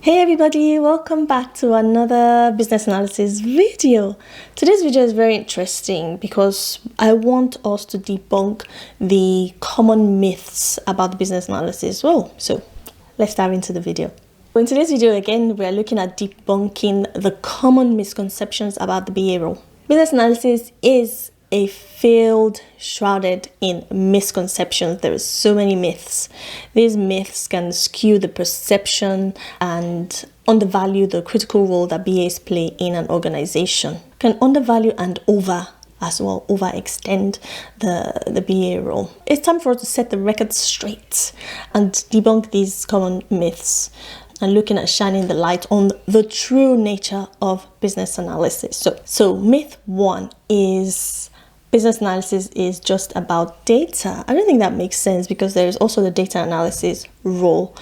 Hey everybody, welcome back to another business analysis video. Today's video is very interesting because I want us to debunk the common myths about the business analysis. So let's dive into the video. In today's video, again, we are looking at debunking the common misconceptions about the BA role. Business analysis is a field shrouded in misconceptions. There are so many myths. These myths can skew the perception and undervalue the critical role that BAs play in an organization. Can undervalue and overextend the BA role. It's time for us to set the record straight and debunk these common myths and looking at shining the light on the true nature of business analysis. So myth one is business analysis is just about data. I don't think that makes sense because there is also the data analysis role.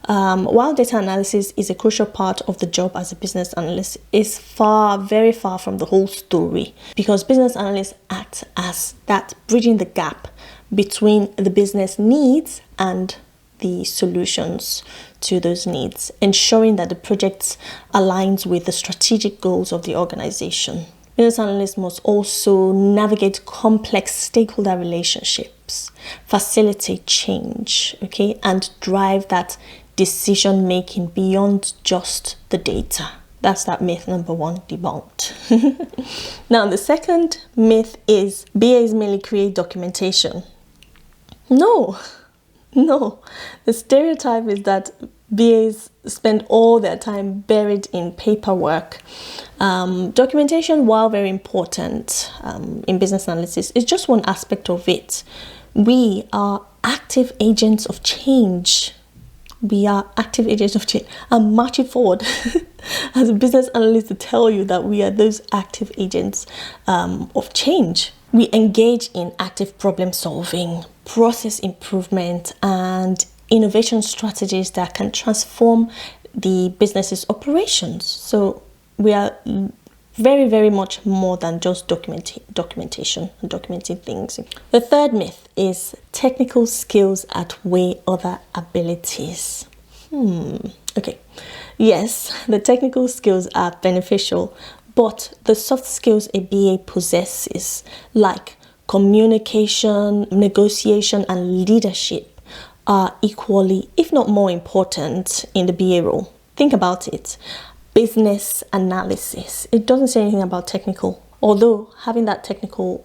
While data analysis is a crucial part of the job as a business analyst, it's very far from the whole story because business analysts act as that bridging the gap between the business needs and the solutions to those needs, ensuring that the project aligns with the strategic goals of the organization. Business analysts must also navigate complex stakeholder relationships, facilitate change, and drive that decision making beyond just the data. That's that myth number one debunked. Now, the second myth is BAs merely create documentation. No. The stereotype is that BAs spend all their time buried in paperwork. Documentation, while very important in business analysis, is just one aspect of it. We are active agents of change. I'm marching forward as a business analyst to tell you that we are those active agents of change. We engage in active problem solving, process improvement, and innovation strategies that can transform the business's operations. So we are very, very much more than just documentation and documenting things. The third myth is technical skills outweigh other abilities. Yes, the technical skills are beneficial, but the soft skills a BA possesses, like communication, negotiation, and leadership, are equally, if not more important in the BA role. Think about it. Business analysis. It doesn't say anything about technical. Although having that technical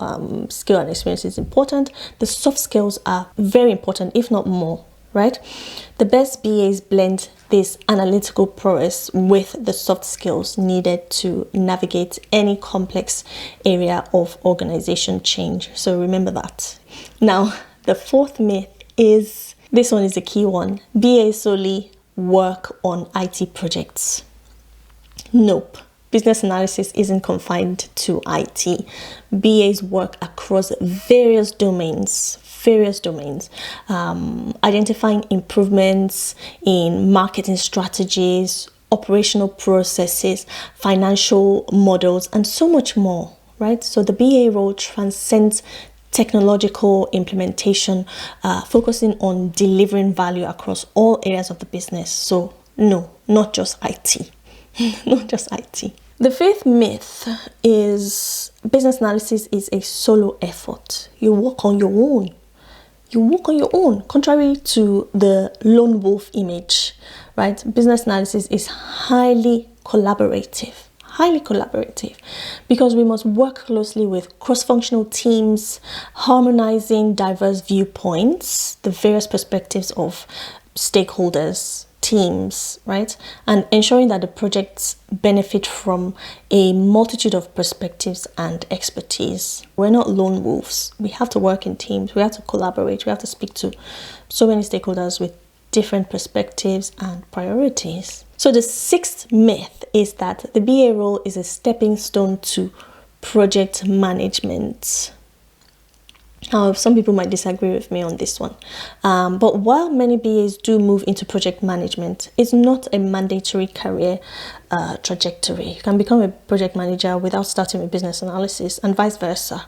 skill and experience is important, the soft skills are very important, if not more, right? The best BAs blend this analytical prowess with the soft skills needed to navigate any complex area of organization change. So remember that. Now, the fourth myth is, this one is a key one. BAs solely work on IT projects. Nope. Business analysis isn't confined to IT. BAs work across various domains, identifying improvements in marketing strategies, operational processes, financial models, and so much more, right? So the BA role transcends technological implementation, focusing on delivering value across all areas of the business. So no, not just IT. Not just IT. The fifth myth is business analysis is a solo effort. You work on your own. Contrary to the lone wolf image, right? Business analysis is highly collaborative because we must work closely with cross-functional teams, harmonizing diverse viewpoints, the various perspectives of stakeholders, teams, right? And ensuring that the projects benefit from a multitude of perspectives and expertise. We're not lone wolves. We have to work in teams. We have to collaborate. We have to speak to so many stakeholders with different perspectives and priorities. So the sixth myth is that the BA role is a stepping stone to project management. Now, some people might disagree with me on this one. But while many BAs do move into project management, it's not a mandatory career trajectory. You can become a project manager without starting with business analysis and vice versa.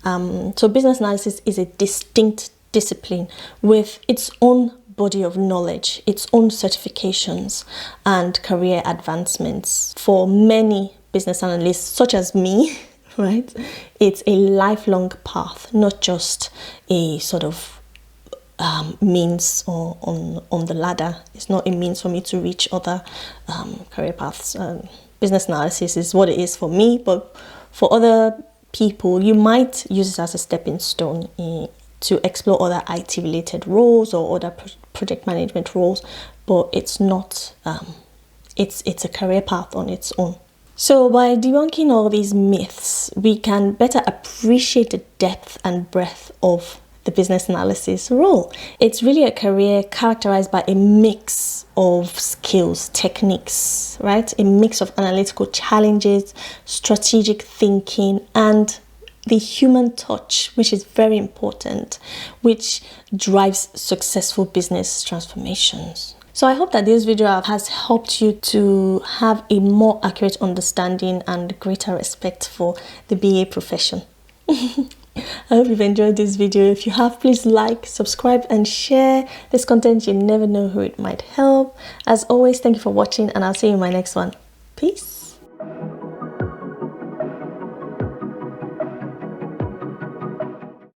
So business analysis is a distinct discipline with its own body of knowledge, its own certifications and career advancements. For many business analysts, such as me, right, it's a lifelong path, not just a sort of means or on the ladder. It's not a means for me to reach other career paths. Business analysis is what it is for me, but for other people, you might use it as a stepping stone to explore other IT related roles or other project management roles, but it's not it's a career path on its own. So by debunking all these myths, we can better appreciate the depth and breadth of the business analysis role. It's really a career characterized by a mix of skills, techniques, right? A mix of analytical challenges, strategic thinking, and the human touch, which is very important, which drives successful business transformations. So I hope that this video has helped you to have a more accurate understanding and greater respect for the BA profession. I hope you've enjoyed this video. If you have, please like, subscribe, and share this content. You never know who it might help. As always, thank you for watching, and I'll see you in my next one. Peace.